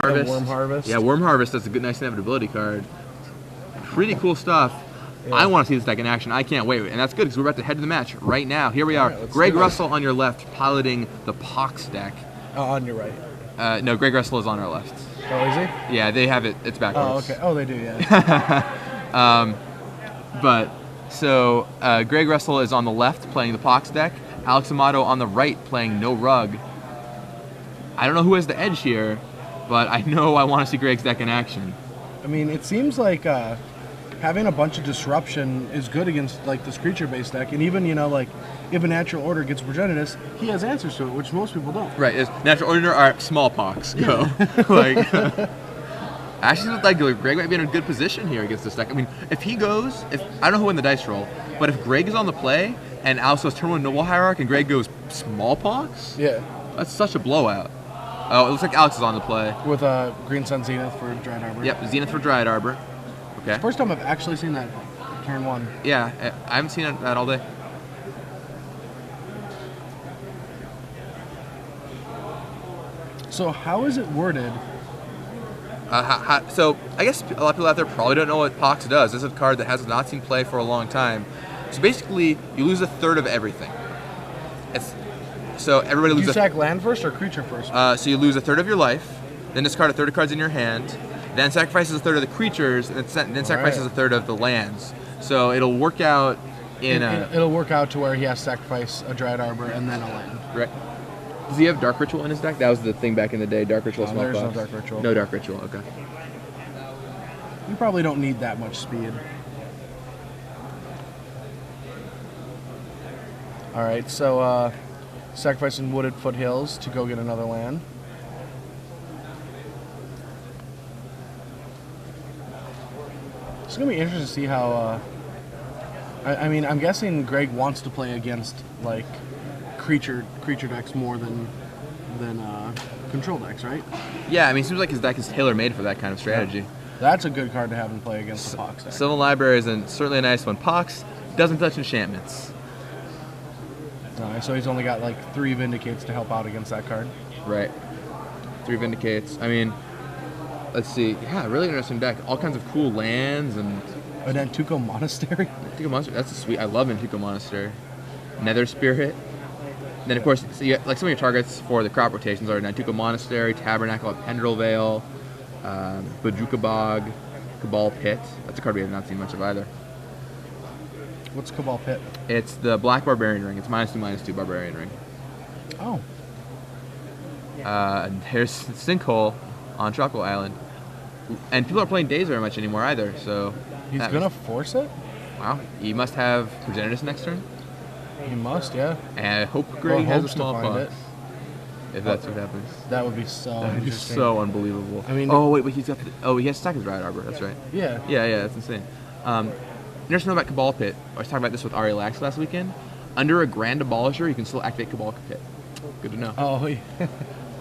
Harvest. Worm Harvest. Yeah, Worm Harvest. That's a good, nice inevitability card. Pretty cool stuff. Yeah. I want to see this deck in action. I can't wait. And that's good because we're about to head to the match right now. Here we are. Right, Greg Russell on your left, piloting the Pox deck. On your right. No, Greg Russell is on our left. Oh, is he? Yeah, they have it. It's backwards. Oh, okay. Oh, they do, yeah. So Greg Russell is on the left playing the Pox deck. Alex Amato on the right playing No Rug. I don't know who has the edge here, but I know I want to see Greg's deck in action. I mean, it seems like having a bunch of disruption is good against like this creature-based deck, and even like if a natural order gets Progenitus, he has answers to it, which most people don't. Right, is natural order or smallpox go. Yeah. Actually, look like Greg might be in a good position here against this deck. I mean, if he goes, I don't know who win the dice roll, but if Greg is on the play and Alex goes turn 1 Noble Hierarch and Greg goes smallpox, yeah, that's such a blowout. Oh, it looks like Alex is on the play with Green Sun Zenith for Dryad Arbor. Yep, Zenith for Dryad Arbor. Okay. First time I've actually seen that turn 1. Yeah, I haven't seen that all day. So how is it worded? So I guess a lot of people out there probably don't know what Pox does. This is a card that has not seen play for a long time. So basically, you lose a third of everything. So everybody loses. Do you sack land first or creature first? So you lose a third of your life, then discard a third of cards in your hand, then sacrifices a third of the creatures, and then sacrifices a third of the lands. So it'll work out It'll work out to where he has to sacrifice a Dryad Arbor and then a land. Right. Does he have Dark Ritual in his deck? That was the thing back in the day, Dark Ritual, small There's box. no Dark Ritual. No Dark Ritual, okay. You probably don't need that much speed. Alright, so sacrificing Wooded Foothills to go get another land. It's going to be interesting to see how... I mean, I'm guessing Greg wants to play against, like, creature decks more than control decks, right? Yeah, I mean, it seems like his deck is tailor-made for that kind of strategy. Yeah. That's a good card to have him play against the Pox deck. Sylvan Library is certainly a nice one. Pox doesn't touch enchantments. Alright, so he's only got, like, 3 Vindicates to help out against that card. Right. 3 Vindicates. I mean, let's see. Yeah, really interesting deck. All kinds of cool lands and... An Antuco Monastery? Antuco Monastery, that's a sweet... I love Antuco Monastery. Nether Spirit. And then, of course, so like some of your targets for the crop rotations are Nantuko Monastery, Tabernacle at Pendrell Vale, Bajuka Bog, Cabal Pit. That's a card we have not seen much of either. What's Cabal Pit? It's the Black Barbarian Ring. It's -2/-2 Barbarian Ring. Oh. And there's Sinkhole on Tropical Island. And people aren't playing Days very much anymore either, so... He's gonna force it? Wow. He must have Progenitus next turn. He must, yeah. And I hope Greg has a small Pox. If that's what happens. That would be so interesting. So unbelievable. I mean... Oh, wait, but he's got... he has to stack his Dryad Arbor. That's right. Yeah. Yeah, that's insane. You just know about Cabal Pit. I was talking about this with Ari Lax last weekend. Under a Grand Abolisher, you can still activate Cabal Pit. Good to know. Oh, yeah.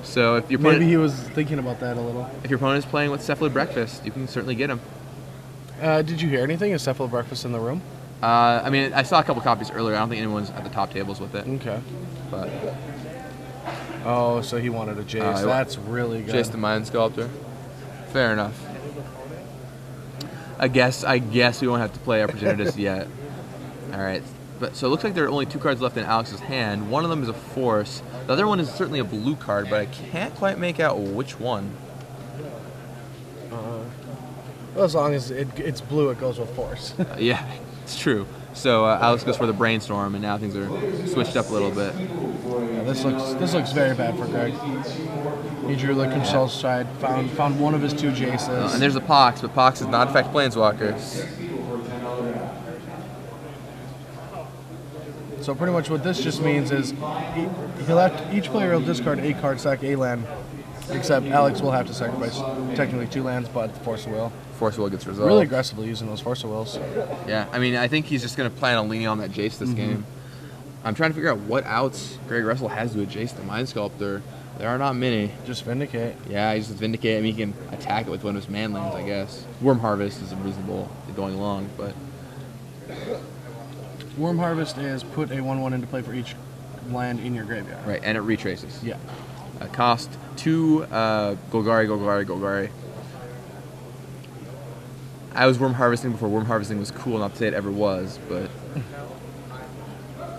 So if your Maybe he was thinking about that a little. If your opponent is playing with Cephalid Breakfast, you can certainly get him. Did you hear anything? Is Cephalid Breakfast in the room? I mean, I saw a couple copies earlier. I don't think anyone's at the top tables with it. Okay. But... Oh, so he wanted a Jace. That's really good. Jace the Mind Sculptor. Fair enough. I guess we won't have to play our Progenitus yet. Alright. So it looks like there are only 2 cards left in Alex's hand. One of them is a Force. The other one is certainly a blue card, but I can't quite make out which one. Well, as long as it's blue, it goes with Force. Yeah, it's true. So Alex goes for the Brainstorm, and now things are switched up a little bit. Yeah, this looks very bad for Greg. He drew the Control Stride, found one of his 2 Jaces. And there's a Pox, but Pox does not affect Planeswalkers. So pretty much what this just means is each player will discard a card, sack a land, except Alex will have to sacrifice technically 2 lands, but the Force of Will. Force of Will gets resolved. Really aggressively using those Force of Wills. Yeah, I mean, I think he's just going to plan on leaning on that Jace this game. I'm trying to figure out what outs Greg Russell has to a Jace the Mind Sculptor. There are not many. Just Vindicate. Yeah, he's just Vindicate. I mean, he can attack it with one of his man lands, I guess. Worm Harvest is reasonable going along, but... Worm Harvest is put a 1/1 into play for each land in your graveyard. Right, and it retraces. Yeah. Cost 2 Golgari. I was Worm Harvesting before Worm Harvesting was cool, not to say it ever was, but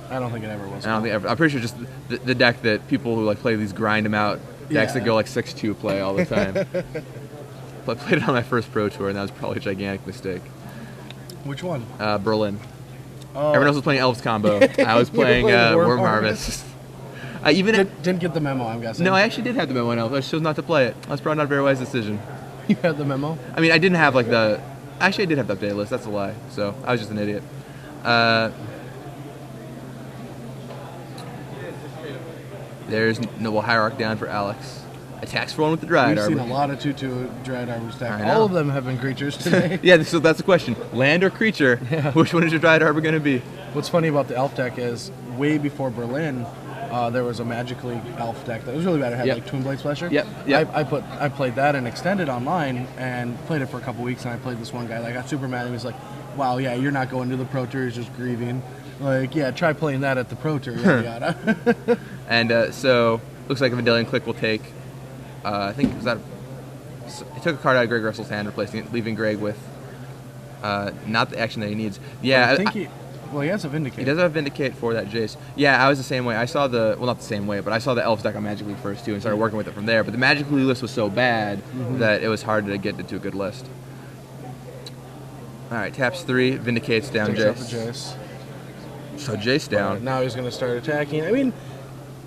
I don't think it ever was. I'm pretty sure just the deck that people who like play these grind them out decks that go like 6-2 play all the time. But I played it on my first Pro Tour, and that was probably a gigantic mistake. Which one? Berlin. Everyone else was playing Elves combo. I was playing Worm Harvest. I didn't get the memo, I'm guessing. No, I actually did have the memo in Elves. I chose not to play it. That's probably not a very wise decision. You had the memo? I mean, I didn't have like the... Actually, I did have the updated list. That's a lie. So, I was just an idiot. There's Noble Hierarch down for Alex. Attacks for 1 with the Dryad Arbor. We've seen a lot of 2/2 Dryad Arbor stack. All of them have been creatures today. Yeah, so that's the question. Land or creature? Yeah. Which one is your Dryad Arbor going to be? What's funny about the elf deck is, way before Berlin, there was a Magic League elf deck that was really bad. It had like Twin Blade Splasher. Yep. I played that and extended online and played it for a couple weeks, and I played this one guy that got super mad. He was like, wow, yeah, you're not going to the Pro Tour, you're just grieving. Like, yeah, try playing that at the Pro Tour, yada yada. And so, looks like a Vendilion Click will take, I think, was that, he took a card out of Greg Russell's hand, replacing it, leaving Greg with not the action that he needs. Yeah, I think he has a Vindicate. He does have a Vindicate for that Jace. Yeah, I was the same way. I saw well, not the same way, but I saw the Elves deck on Magic League first, too, and started working with it from there. But the Magic League list was so bad that it was hard to get into a good list. All right, taps 3, Vindicates down Jace. So Jace down. Now he's going to start attacking. I mean,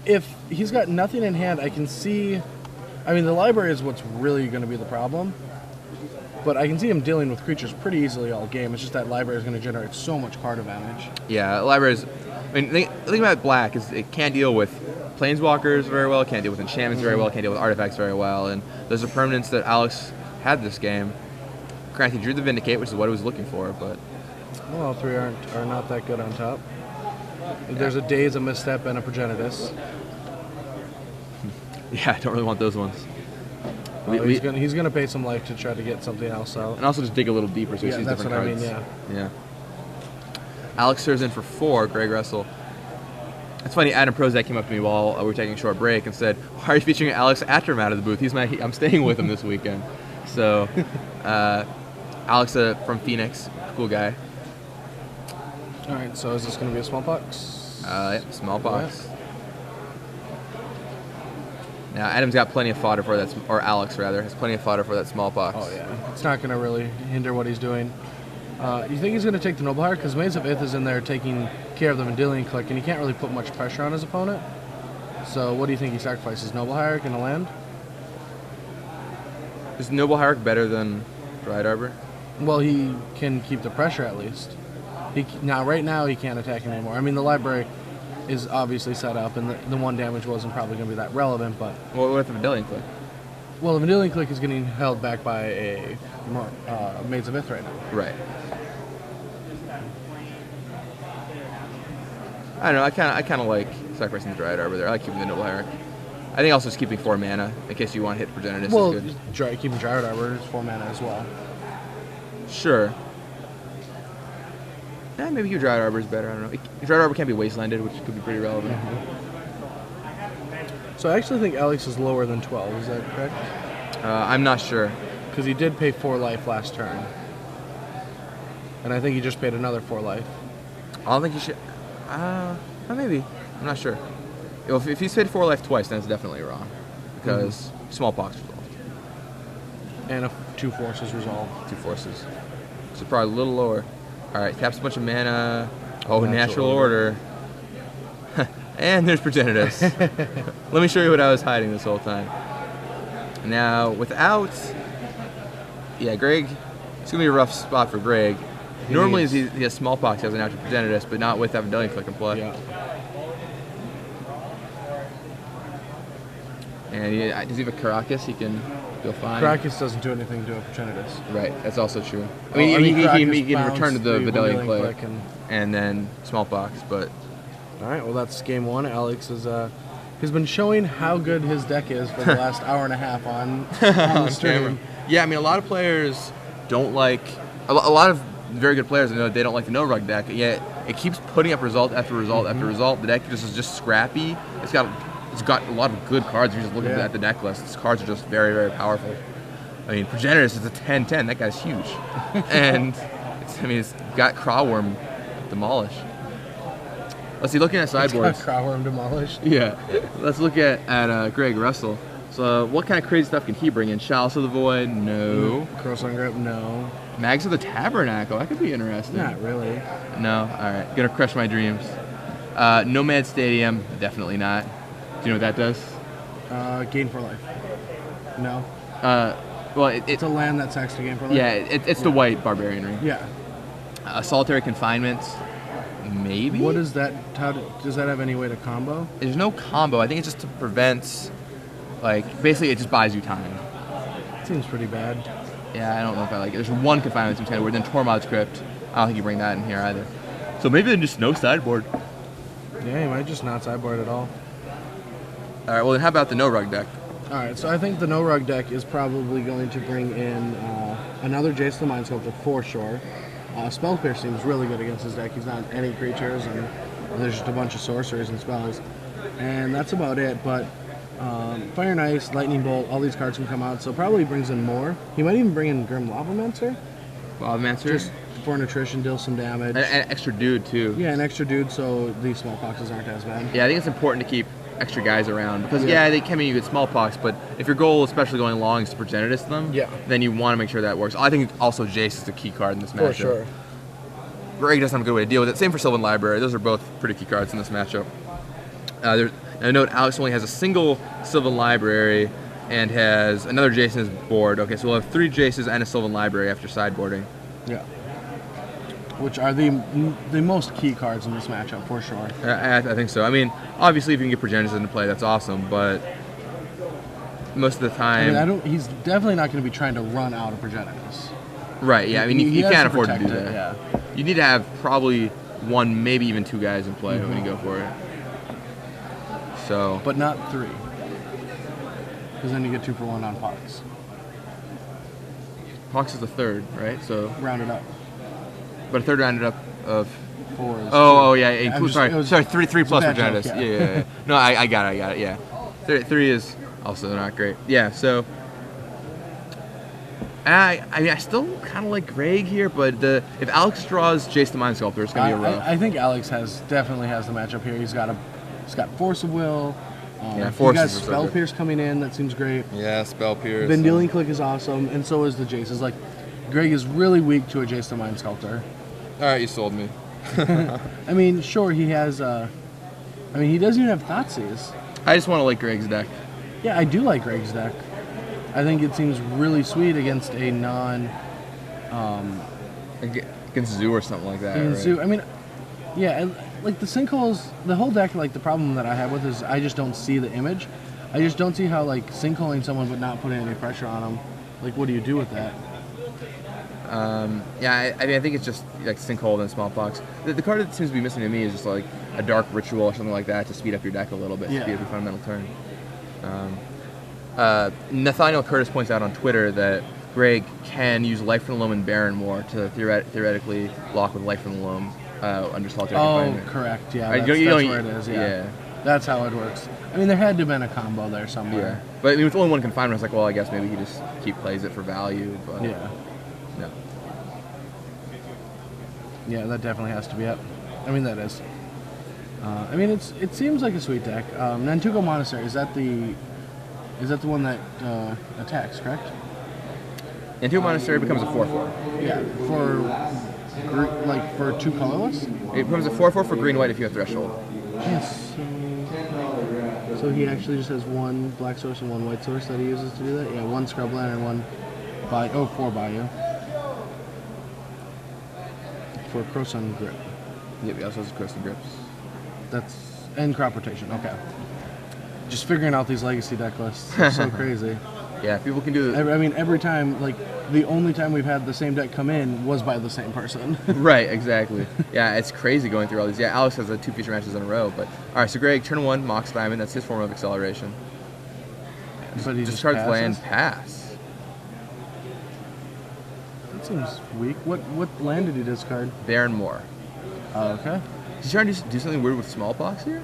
if he's got nothing in hand, I can see... I mean, the library is what's really going to be the problem. But I can see him dealing with creatures pretty easily all game. It's just that library is going to generate so much card advantage. Yeah, libraries... I mean, the thing about black is it can't deal with planeswalkers very well, can't deal with enchantments very well, can't deal with artifacts very well. And those are permanents that Alex had this game. Granted, he drew the Vindicate, which is what he was looking for, but... Well, all 3 are not that good on top. There's a Daze, a Misstep, and a Progenitus. Yeah, I don't really want those ones. He's gonna pay some life to try to get something else out. And also just dig a little deeper so he sees different cards. That's what I mean, yeah. Alex serves in for 4, Greg Russell. It's funny, Adam Prozac came up to me while we were taking a short break and said, why are you featuring Alex after him out of the booth? I'm staying with him this weekend. So, Alex from Phoenix, cool guy. Alright, so is this going to be a smallpox? Yep, smallpox. Yeah. Now, Adam's got plenty of fodder for that, or Alex, rather, has plenty of fodder for that smallpox. Oh, yeah. It's not going to really hinder what he's doing. You think he's going to take the Noble Hierarch? Because Maze of Ith is in there taking care of the Vendilion Click, and he can't really put much pressure on his opponent. So what do you think he sacrifices? Noble Hierarch and a land? Is Noble Hierarch better than Dryad Arbor? Well, he can keep the pressure at least. Right now he can't attack him anymore. I mean, the library is obviously set up, and the 1 damage wasn't probably going to be that relevant, but... Well, what if the Vendilion Click? Well, the Vendilion Click is getting held back by a Maze of Ith right now. Right. I don't know, I kind of like sacrificing the Dryad Arbor there. I like keeping the Noble Hierarch. I think also just keeping 4 mana, in case you want to hit Progenitus is good. Keeping Dryad Arbor is 4 mana as well. Sure. Maybe your Dryad Arbor is better. I don't know. Dryad Arbor can't be wastelanded, which could be pretty relevant. So I actually think Alex is lower than 12. Is that correct? I'm not sure. Because he did pay 4 life last turn. And I think he just paid another 4 life. I don't think he should... maybe. I'm not sure. If he's paid 4 life twice, then it's definitely wrong. Because smallpox resolved. And 2 forces resolved. 2 forces. So probably a little lower. Alright, taps a bunch of mana. Oh, natural order. And there's Progenitus. Let me show you what I was hiding this whole time. Now, without... Yeah, Greg... It's going to be a rough spot for Greg. Normally he has smallpox, he has an natural Progenitus, but not with that Vendilion Click in play. Yeah. And does he have a Caracas? He can go fine. Caracas doesn't do anything to a Progenitus. Right, that's also true. He can return to the Vendilion Click and then smallpox, but... Alright, well that's game 1. Alex has been showing how good his deck is for the last hour and a half on the stream. Yeah, I mean, a lot of players don't like... A lot of very good players, they don't like the no-rug deck, yet it keeps putting up result after result after result. The deck is just scrappy. It's got it's got a lot of good cards. If you just look at the deck list, these cards are just very, very powerful. I mean, Progenitus is a 10/10. That guy's huge. And, it's got Crawworm demolished. Let's see, looking at sideboards. It's got Crawworm demolished. Yeah. Let's look at Greg Russell. So, what kind of crazy stuff can he bring in? Chalice of the Void? No. Cross-on Grip? No. Mags of the Tabernacle? That could be interesting. Not really. No? Alright. Gonna crush my dreams. Nomad Stadium? Definitely not. Do you know what that does? Gain for life. No. Well, it's a land that sacks to gain for life? Yeah, it's the white Barbarian Ring. Yeah. Solitary Confinement? Maybe? What is that? Does that have any way to combo? There's no combo. I think it's just to prevent, basically it just buys you time. Seems pretty bad. Yeah, I don't know if I like it. There's one confinement that seems kind of weird. Then Tormod's Crypt. I don't think you bring that in here either. So maybe then just no sideboard. Yeah, you might just not sideboard at all. Alright, well then how about the no-rug deck? Alright, so I think the no-rug deck is probably going to bring in another Jace the Mind Sculptor for sure. Spell Pierce seems really good against his deck. He's not any creatures, and there's just a bunch of sorcerers and spells. And that's about it, but Fire and Ice, Lightning Bolt, all these cards can come out, so probably brings in more. He might even bring in Grim Lavamancer. Just for an attrition, deal some damage. An extra dude, too. Yeah, an extra dude, so these smallpoxes aren't as bad. Yeah, I think it's important to keep extra guys around because they can mean you get smallpox, but if your goal, especially going long, is to Progenitus them, then you want to make sure that works. I think also Jace is the key card in this matchup. For sure. Greg doesn't have a good way to deal with it. Same for Sylvan Library. Those are both pretty key cards in this matchup. I note Alex only has a single Sylvan Library and has another Jace in his board. Okay, so we'll have 3 Jaces and a Sylvan Library after sideboarding. Yeah. Which are the most key cards in this matchup, for sure. I think so. I mean, obviously, if you can get Progenitus into play, that's awesome, but most of the time... he's definitely not going to be trying to run out of Progenitus. Right, yeah. I mean, you can't afford to do it, that. Yeah. You need to have probably 1, maybe even 2 guys in play when you go for it. So... But not 3. Because then you get 2 for 1 on Pox. Pox is the 3rd, right? So... Rounded up. But a 3rd rounded up of... 4 is... Oh, yeah. Sorry, 3 plus Progenitus. Joke, yeah. No, I got it, yeah. 3 is also not great. Yeah, so... I mean, I still kind of like Greg here, but if Alex draws Jace the Mind Sculptor, it's going to be a rough. I think Alex definitely has the matchup here. He's got Force of Will. Force he got Spell Pierce coming in. That seems great. Yeah, Spell Pierce. Vendilion Click is awesome, and so is the Jace. It's like, Greg is really weak to a Jace the Mind Sculptor. All right, you sold me. I mean, sure, he has... he doesn't even have Thoughtseize. I just want to like Greg's deck. Yeah, I do like Greg's deck. I think it seems really sweet against a against Zoo or something like that. Against Zoo. I mean, yeah, like the Sinkholes, the whole deck, like the problem that I have with is I just don't see the image. I just don't see how, like, sinkholing but not putting any pressure on them. Like, what do you do with that? Yeah, I mean, I think it's just like Sinkhole and Smallpox. The card that seems to be missing to me is just like a Dark Ritual or something like that to speed up your deck a little bit, speed up your fundamental turn. Nathaniel Curtis points out on Twitter that Greg can use Life from the Loam and Barrenmore to theoretically block with Life from the Loam under solitary confinement. Oh, correct. Yeah, that's where it is. Yeah. That's how it works. I mean, there had to have been a combo there somewhere. Yeah. But I mean, with only one confinement, I was like, well, I guess maybe he just plays it for value. But yeah. No. Yeah, that definitely has to be it. I mean, that is. I mean, it seems like a sweet deck. Nantuko Monastery, is that the one that attacks, correct? Nantuko Monastery becomes a 4/4. Yeah, for 2 colorless? It becomes a 4/4 for green-white if you have Threshold. Yes. So he actually just has 1 black source and 1 white source that he uses to do that? Yeah, 1 Scrubland and 1 4 Bayou. For Croson Grip. Yep, he also has Croson Grips. And Crop Rotation, okay. Just figuring out these legacy deck lists is so crazy. Yeah, people can do I mean, every time, like, the only time we've had the same deck come in was by the same person. Right, exactly. Yeah, it's crazy going through all these. Yeah, Alex has 2 feature matches in a row. But all right, so Greg, turn 1, Mox Diamond. That's his form of acceleration. But he just cards land, pass. That seems weak. What land did he discard? Barrenmore. Oh, okay. Is he trying to do something weird with Smallpox here?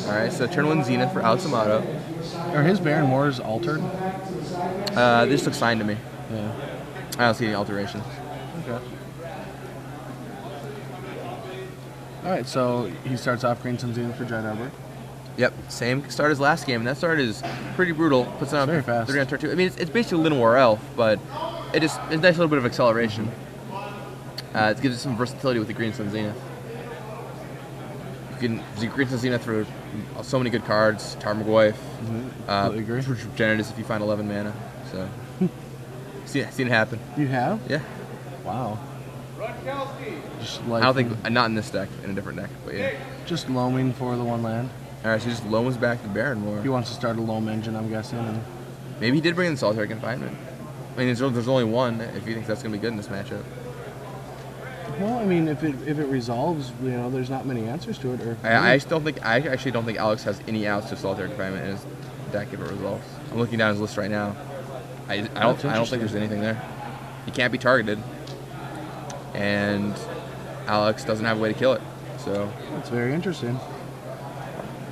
All right, so turn 1 Zenith for Alex Amato. Are his Baron Moors altered? This looks signed to me. Yeah. I don't see any alterations. Okay. All right, so he starts off Green Sun Zenith for Dread Arbor. Yep, same start as last game, and that start is pretty brutal. Puts on very fast. 3 on turn 2. I mean, it's basically Llanowar Elf, but it's a nice little bit of acceleration. It gives it some versatility with the Green Sun Zenith. You can do Green Sun Zenith for so many good cards. Tarmogoyf. Completely agree. Progenitus if you find 11 mana. So, seen it happen. You have? Yeah. Wow. Just I don't think, not in this deck, in a different deck, but yeah. Just loaming for the 1 land. Alright, so just loams back to Baron more. He wants to start a loam engine, I'm guessing. And maybe he did bring in Solitary Confinement. I mean, there's only one, if you think that's going to be good in this matchup. well, I mean, if it resolves, you know, there's not many answers to it. Or I actually don't think Alex has any outs to Solitary Confinement in his deck if it resolves. I'm looking down his list right now. I don't think there's anything there. He can't be targeted, and Alex doesn't have a way to kill it. So that's very interesting.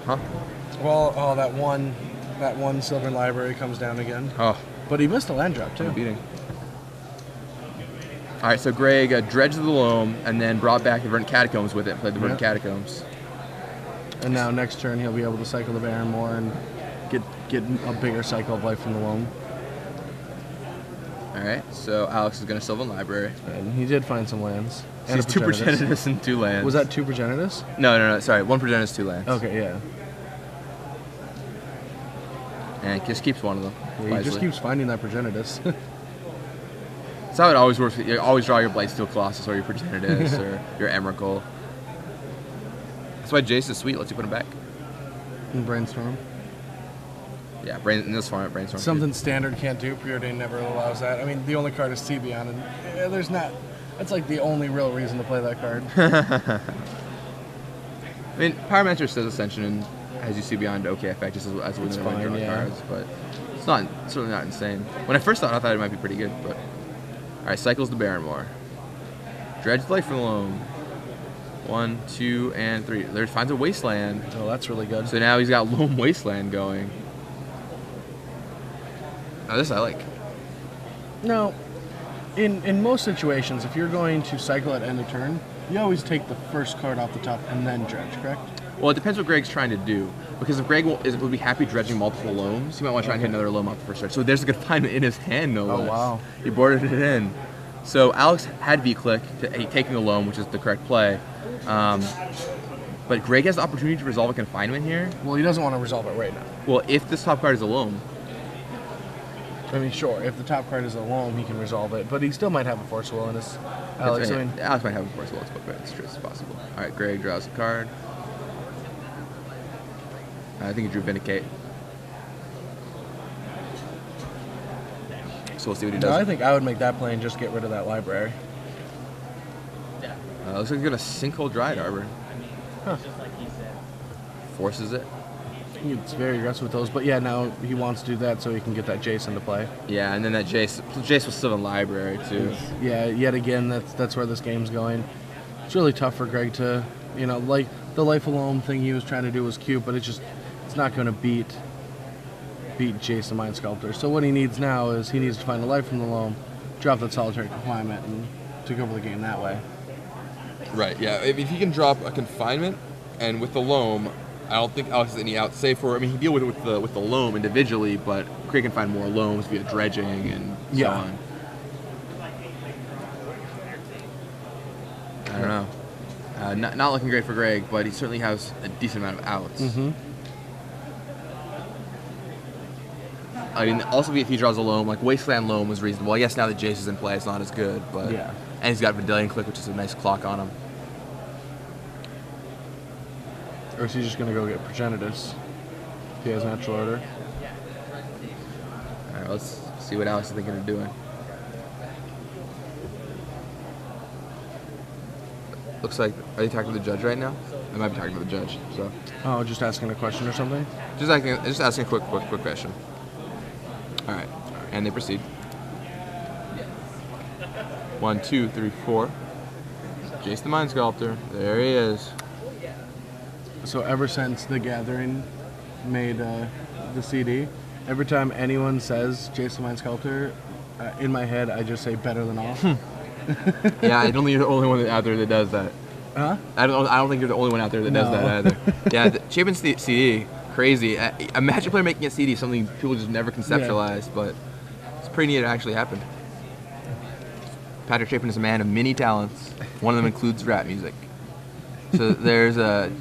Huh? Well, that one Sylvan Library comes down again. Oh, but he missed a land drop too. Beating. All right, so Greg dredged the loam and then brought back the Verdant Catacombs with it and played the Verdant Catacombs. And now next turn he'll be able to cycle the Baron more and get a bigger cycle of life from the loam. All right, so Alex is going to Sylvan Library. And he did find some lands. So he's 2 Progenitus and 2 lands. Was that 2 Progenitus? No, sorry. 1 Progenitus, 2 lands. Okay, yeah. And he just keeps one of them. Yeah, he just keeps finding that Progenitus. That's how it always works. You always draw your Blightsteel Colossus or your Progenitus or your Emrakul. That's why Jace is sweet. Lets you put him back. And Brainstorm. Yeah, in this format, Brainstorm. Something standard can't do. Preordained never allows that. I mean, the only card is Sebion, and there's not. That's like the only real reason to play that card. I mean, Pyromancer says Ascension and has you see beyond OK effect just as we draw cards, but it's certainly not insane. When I first thought it might be pretty good, but all right, cycles the Baron more. Dredge Life for the Loam. 1, 2, and 3. There finds a Wasteland. Oh, that's really good. So now he's got Loam Wasteland going. Now this I like. No, in most situations, if you're going to cycle at end of turn, you always take the first card off the top and then dredge, correct? Well, it depends what Greg's trying to do. Because if Greg would be happy dredging multiple loams, he might want to try and hit another loam off the first stretch. So there's a confinement in his hand, no less. Oh, wow. He boarded it in. So Alex had V-click, taking the loam, which is the correct play. But Greg has the opportunity to resolve a confinement here. Well, he doesn't want to resolve it right now. Well, if this top card is a loam. I mean, sure, if the top card is a loam, he can resolve it. But he still might have a Force Will in his... Alex, Alex might have a Force Will, but it's true, it's possible. All right, Greg draws a card. I think he drew Vindicate. So we'll see what he does. No, I think I would make that play and just get rid of that library. Looks like he's going to Sinkhole Dryad Arbor. Huh. Forces it. It's very aggressive with those, but yeah, now he wants to do that so he can get that Jace into play. Yeah, and then that Jace was still in library too. Yeah, yet again, that's where this game's going. It's really tough for Greg to, you know, like the Life Alone thing he was trying to do was cute, but it's not going to beat Jace the Mind Sculptor. So what he needs now is he needs to find a life from the loam, drop that Solitary Confinement, and take over the game that way. Right. Yeah. If he can drop a confinement, and with the loam, I don't think Alex has any out. Save for, I mean, he can deal with the loam individually, but Craig can find more loams via dredging and so on. I don't know. Not looking great for Greg, but he certainly has a decent amount of outs. Mm-hmm. I mean, also if he draws a loam, like Wasteland Loam was reasonable. I guess now that Jace is in play, it's not as good, but yeah. And he's got Vidalian Click, which is a nice clock on him. Or is he just going to go get Progenitus if he has Natural Order? All right, let's see what Alex is thinking of doing. Looks like, are you talking to the judge right now? I might be talking to the judge. So. Oh, just asking a question or something? Just asking a quick question. All right, and they proceed. 1, 2, 3, 4. Jace the Mind Sculptor. There he is. So ever since The Gathering made the CD, every time anyone says Jace the Mind Sculptor, in my head I just say better than all. Yeah, I don't think you're the only one out there that does that. Huh? I don't think you're the only one out there that does that either. Yeah, Chapin's CD, crazy. A Magic player making a CD is something people just never conceptualized, but it's pretty neat it actually happened. Patrick Chapin is a man of many talents. One of them includes rap music. So there's a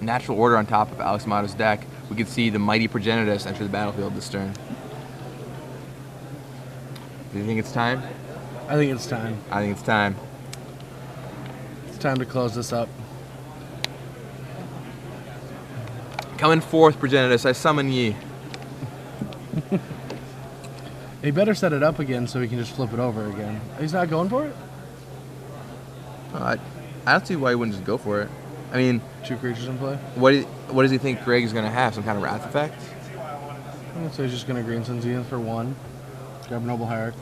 natural order on top of Alex Amato's deck. We can see the mighty Progenitus enter the battlefield this turn. Do you think it's time? I think it's time. I think it's time. It's time to close this up. Coming forth, Progenitus, I summon ye. He better set it up again so he can just flip it over again. He's not going for it? I don't see why he wouldn't just go for it. I mean, 2 creatures in play? what does he think Greg is going to have? Some kind of Wrath effect? So he's just going to Green Sun Zenith for 1. Grab Noble Hierarch.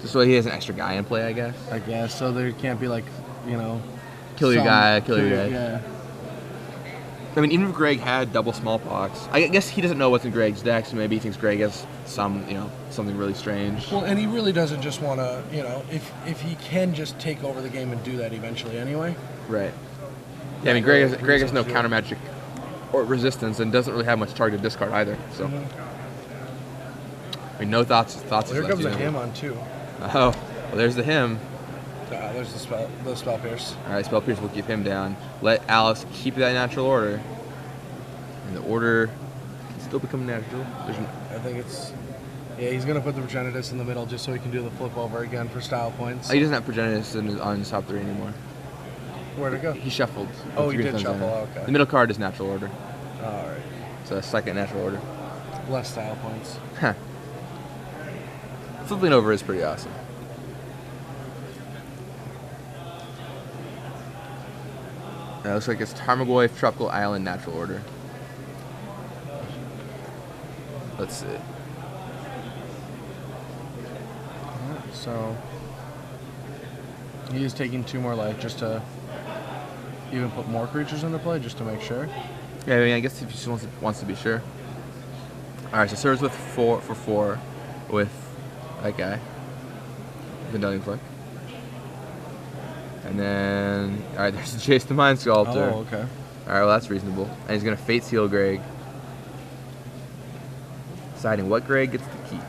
Just so he has an extra guy in play, I guess. I guess. So there can't be like, Kill your guy, kill your guy. Yeah. I mean, even if Greg had double Smallpox, I guess he doesn't know what's in Greg's deck, so maybe he thinks Greg has something really strange. Well, and he really doesn't just want to, if he can just take over the game and do that eventually anyway. Right. Yeah, I mean, Greg has no counter magic or resistance and doesn't really have much targeted discard either. So, I mean, no thoughts. Well, here comes a him on 2. Oh, well, there's the him. There's the spell pierce. All right, spell pierce will keep him down. Let Alex keep that natural order, and the order can still become natural. I think it's. Yeah, he's gonna put the Progenitus in the middle just so he can do the flip over again for style points. He doesn't have Progenitus on his top 3 anymore. Where'd it go? He shuffled. Oh, he did shuffle. Okay. The middle card is natural order. All right. So a second natural order. Less style points. Huh. Flipping over is pretty awesome. It looks like it's Tarmogoyf, Tropical Island, natural order. Let's see. So he is taking 2 more life just to even put more creatures into play, just to make sure. Yeah, I mean, I guess if he just wants to be sure. All right, so serves with 4 with that guy, Vendilion Flick. And then, all right, there's Jace the Mind Sculptor. Oh, okay. All right, well, that's reasonable. And he's going to Fate Seal Greg. Deciding what Greg gets to keep.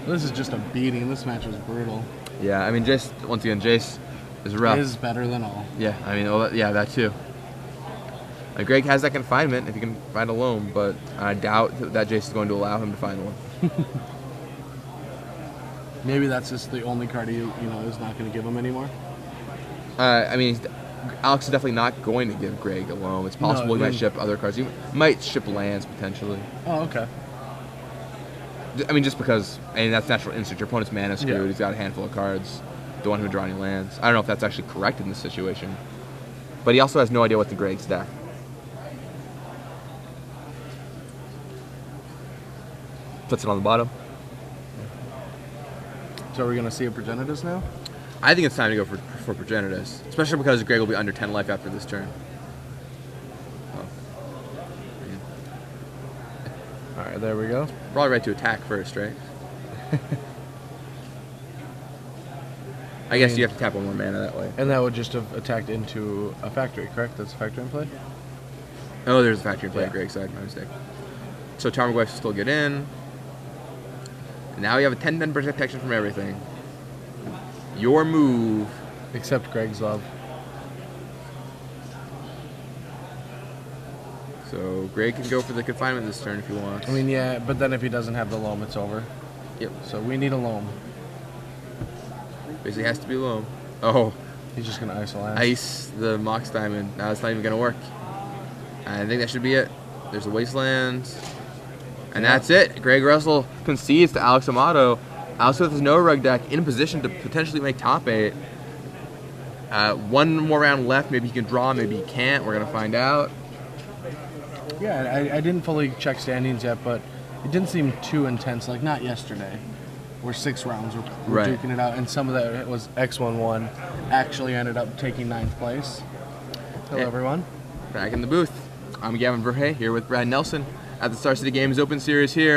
This is just a beating. This match was brutal. Yeah, I mean, once again, Jace is rough. Is better than all. Yeah, I mean, yeah, that too. Greg has that confinement if he can find a loam, but I doubt that Jace is going to allow him to find one. Maybe that's just the only card he, is not going to give him anymore. I mean, Alex is definitely not going to give Greg a loam. It's possible he might ship other cards. He might ship lands potentially. Oh, okay. I mean, just because, that's natural instinct. Your opponent's mana screwed. Yeah. He's got a handful of cards. Don't want him to draw any lands. I don't know if that's actually correct in this situation. But he also has no idea what's in Greg's deck. Puts it on the bottom. So are we going to see a Progenitus now? I think it's time to go for Progenitus, especially because Greg will be under 10 life after this turn. All right, there we go. Probably right to attack first, right? I guess you have to tap 1 more mana that way. And that would just have attacked into a factory, correct? That's a factory in play? Oh, there's a factory in play on Greg's side, my mistake. So Tarmogoyf will still get in. And now you have a 10% protection from everything. Your move. Except Greg's love. So Greg can go for the confinement this turn if he wants. I mean, yeah, but then if he doesn't have the loam, it's over. Yep. So we need a loam. Basically has to be loam. Oh. He's just going to ice a land. Ice the Mox Diamond. Now it's not even going to work. I think that should be it. There's a Wasteland. And that's it. Greg Russell concedes to Alex Amato. Alex with his no rug deck in position to potentially make top 8. 1 more round left. Maybe he can draw, maybe he can't. We're going to find out. Yeah, I didn't fully check standings yet, but it didn't seem too intense, like not yesterday, where 6 rounds were Right. duking it out, and some of that was X11 actually ended up taking 9th place. Hello, Hey. everyone. Back in the booth. I'm Gavin Verhey here with Brad Nelson at the Star City Games Open Series here